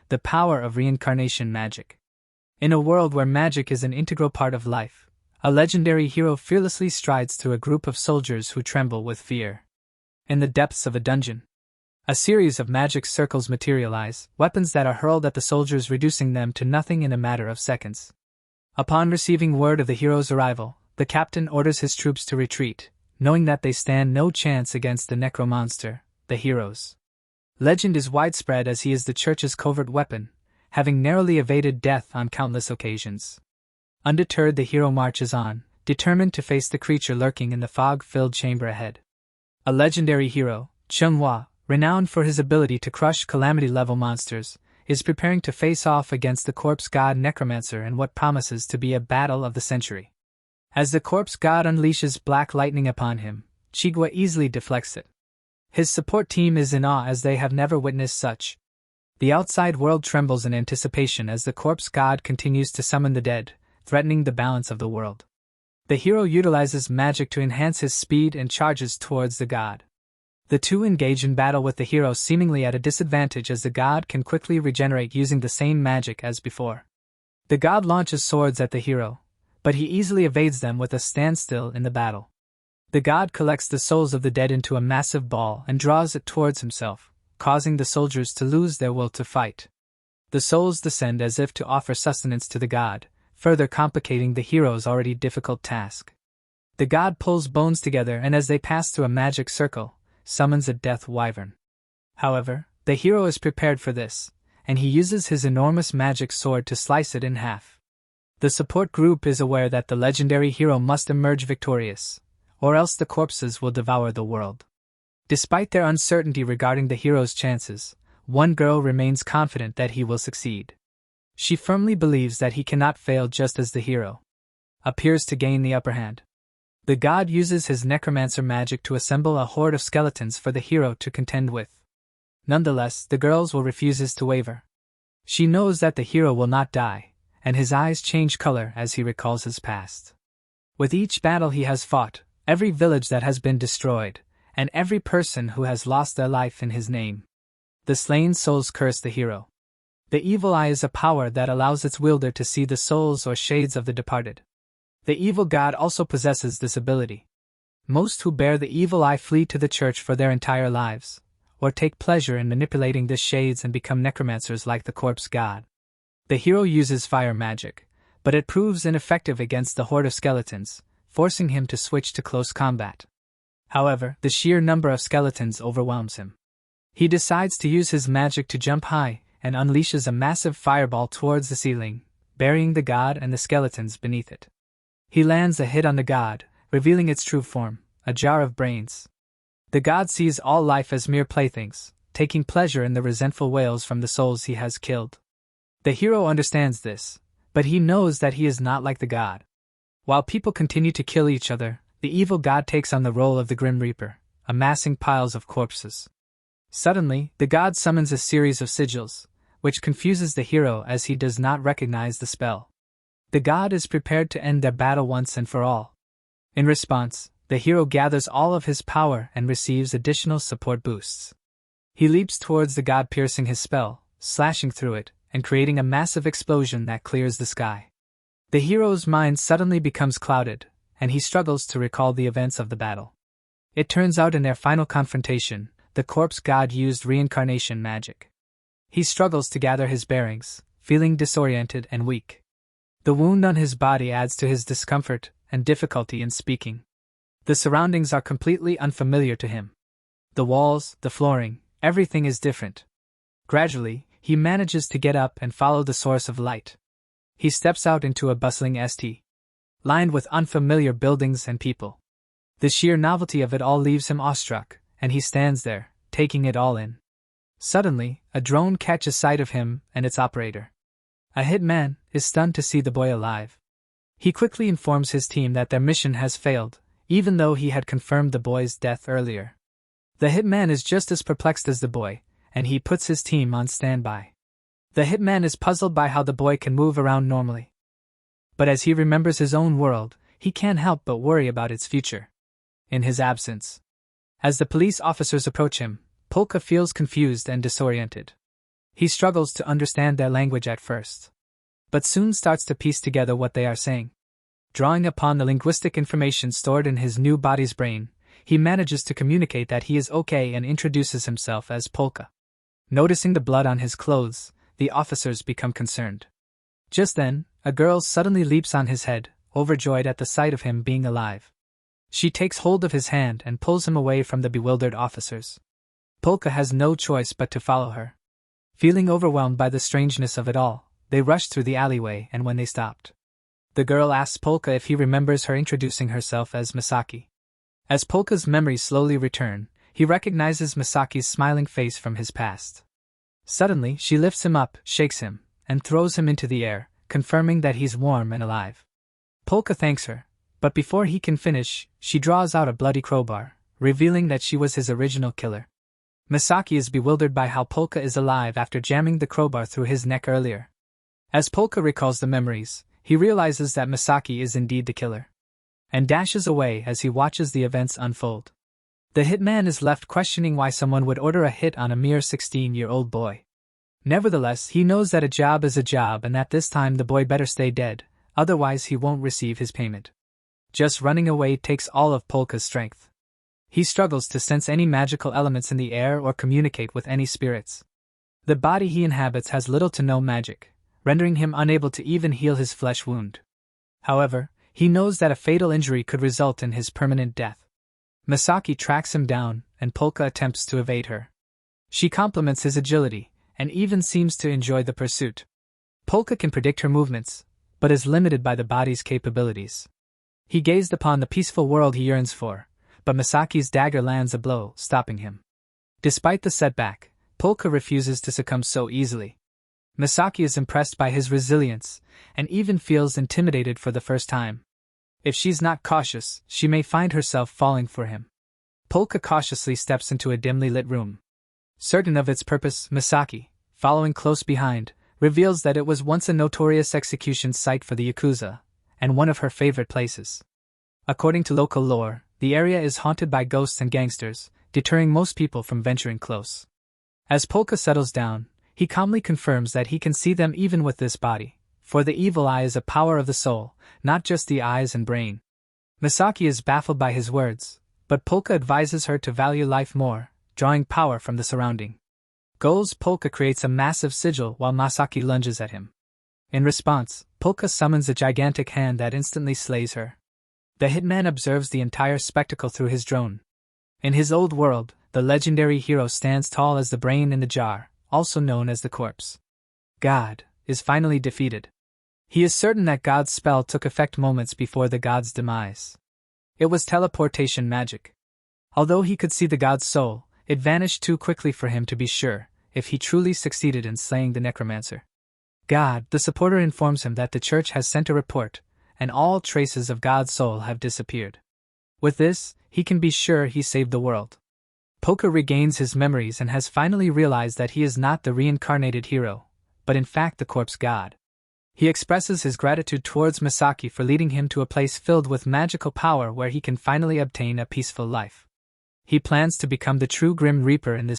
the power of reincarnation magic. In a world where magic is an integral part of life, a legendary hero fearlessly strides through a group of soldiers who tremble with fear. In the depths of a dungeon, a series of magic circles materialize, weapons that are hurled at the soldiers, reducing them to nothing in a matter of seconds. Upon receiving word of the hero's arrival, the captain orders his troops to retreat, knowing that they stand no chance against the necromancer, the heroes. Legend is widespread as he is the church's covert weapon, having narrowly evaded death on countless occasions. Undeterred, the hero marches on, determined to face the creature lurking in the fog-filled chamber ahead. A legendary hero, Chunhua, renowned for his ability to crush calamity-level monsters, is preparing to face off against the corpse god necromancer in what promises to be a battle of the century. As the corpse god unleashes black lightning upon him, Chigua easily deflects it. His support team is in awe as they have never witnessed such. The outside world trembles in anticipation as the corpse god continues to summon the dead, threatening the balance of the world. The hero utilizes magic to enhance his speed and charges towards the god. The two engage in battle with the hero seemingly at a disadvantage as the god can quickly regenerate using the same magic as before. The god launches swords at the hero, but he easily evades them with a standstill in the battle. The god collects the souls of the dead into a massive ball and draws it towards himself, causing the soldiers to lose their will to fight. The souls descend as if to offer sustenance to the god, further complicating the hero's already difficult task. The god pulls bones together and as they pass through a magic circle, summons a death wyvern. However, the hero is prepared for this, and he uses his enormous magic sword to slice it in half. The support group is aware that the legendary hero must emerge victorious, or else the corpses will devour the world. Despite their uncertainty regarding the hero's chances, one girl remains confident that he will succeed. She firmly believes that he cannot fail, just as the hero appears to gain the upper hand. The god uses his necromancer magic to assemble a horde of skeletons for the hero to contend with. Nonetheless, the girl refuses to waver. She knows that the hero will not die, and his eyes change color as he recalls his past. With each battle he has fought, every village that has been destroyed, and every person who has lost their life in his name, the slain souls curse the hero. The evil eye is a power that allows its wielder to see the souls or shades of the departed. The evil god also possesses this ability. Most who bear the evil eye flee to the church for their entire lives, or take pleasure in manipulating the shades and become necromancers like the corpse god. The hero uses fire magic, but it proves ineffective against the horde of skeletons, forcing him to switch to close combat. However, the sheer number of skeletons overwhelms him. He decides to use his magic to jump high, and unleashes a massive fireball towards the ceiling, burying the god and the skeletons beneath it. He lands a hit on the god, revealing its true form, a jar of brains. The god sees all life as mere playthings, taking pleasure in the resentful wails from the souls he has killed. The hero understands this, but he knows that he is not like the god. While people continue to kill each other, the evil god takes on the role of the Grim Reaper, amassing piles of corpses. Suddenly, the god summons a series of sigils, which confuses the hero as he does not recognize the spell. The god is prepared to end their battle once and for all. In response, the hero gathers all of his power and receives additional support boosts. He leaps towards the god, piercing his spell, slashing through it, and creating a massive explosion that clears the sky. The hero's mind suddenly becomes clouded, and he struggles to recall the events of the battle. It turns out in their final confrontation, the corpse god used reincarnation magic. He struggles to gather his bearings, feeling disoriented and weak. The wound on his body adds to his discomfort and difficulty in speaking. The surroundings are completely unfamiliar to him. The walls, the flooring, everything is different. Gradually, he manages to get up and follow the source of light. He steps out into a bustling st. lined with unfamiliar buildings and people. The sheer novelty of it all leaves him awestruck, and he stands there, taking it all in. Suddenly, a drone catches sight of him and its operator. A hitman is stunned to see the boy alive. He quickly informs his team that their mission has failed, even though he had confirmed the boy's death earlier. The hitman is just as perplexed as the boy, and he puts his team on standby. The hitman is puzzled by how the boy can move around normally. But as he remembers his own world, he can't help but worry about its future. In his absence, as the police officers approach him, Polka feels confused and disoriented. He struggles to understand their language at first, but soon starts to piece together what they are saying. Drawing upon the linguistic information stored in his new body's brain, he manages to communicate that he is okay and introduces himself as Polka. Noticing the blood on his clothes, the officers become concerned. Just then, a girl suddenly leaps on his head, overjoyed at the sight of him being alive. She takes hold of his hand and pulls him away from the bewildered officers. Polka has no choice but to follow her. Feeling overwhelmed by the strangeness of it all, they rushed through the alleyway, and when they stopped, the girl asks Polka if he remembers her introducing herself as Misaki. As Polka's memories slowly return, he recognizes Misaki's smiling face from his past. Suddenly, she lifts him up, shakes him, and throws him into the air, confirming that he's warm and alive. Polka thanks her, but before he can finish, she draws out a bloody crowbar, revealing that she was his original killer. Misaki is bewildered by how Polka is alive after jamming the crowbar through his neck earlier. As Polka recalls the memories, he realizes that Misaki is indeed the killer, and dashes away as he watches the events unfold. The hitman is left questioning why someone would order a hit on a mere 16-year-old boy. Nevertheless, he knows that a job is a job and that this time the boy better stay dead, otherwise he won't receive his payment. Just running away takes all of Polka's strength. He struggles to sense any magical elements in the air or communicate with any spirits. The body he inhabits has little to no magic, rendering him unable to even heal his flesh wound. However, he knows that a fatal injury could result in his permanent death. Misaki tracks him down, and Polka attempts to evade her. She compliments his agility, and even seems to enjoy the pursuit. Polka can predict her movements, but is limited by the body's capabilities. He gazed upon the peaceful world he yearns for, but Misaki's dagger lands a blow, stopping him. Despite the setback, Polka refuses to succumb so easily. Misaki is impressed by his resilience, and even feels intimidated for the first time. If she's not cautious, she may find herself falling for him. Polka cautiously steps into a dimly lit room. Certain of its purpose, Misaki, following close behind, reveals that it was once a notorious execution site for the Yakuza, and one of her favorite places. According to local lore, the area is haunted by ghosts and gangsters, deterring most people from venturing close. As Polka settles down, he calmly confirms that he can see them even with this body, for the evil eye is a power of the soul, not just the eyes and brain. Misaki is baffled by his words, but Polka advises her to value life more, drawing power from the surrounding. Goals. Polka creates a massive sigil while Misaki lunges at him. In response, Polka summons a gigantic hand that instantly slays her. The hitman observes the entire spectacle through his drone. In his old world, the legendary hero stands tall as the brain in the jar, also known as the corpse. God is finally defeated. He is certain that God's spell took effect moments before the god's demise. It was teleportation magic. Although he could see the god's soul, it vanished too quickly for him to be sure if he truly succeeded in slaying the necromancer. God, the supporter, informs him that the church has sent a report, and all traces of God's soul have disappeared. With this, he can be sure he saved the world. Polka regains his memories and has finally realized that he is not the reincarnated hero, but in fact the corpse god. He expresses his gratitude towards Misaki for leading him to a place filled with magical power where he can finally obtain a peaceful life. He plans to become the true Grim Reaper in this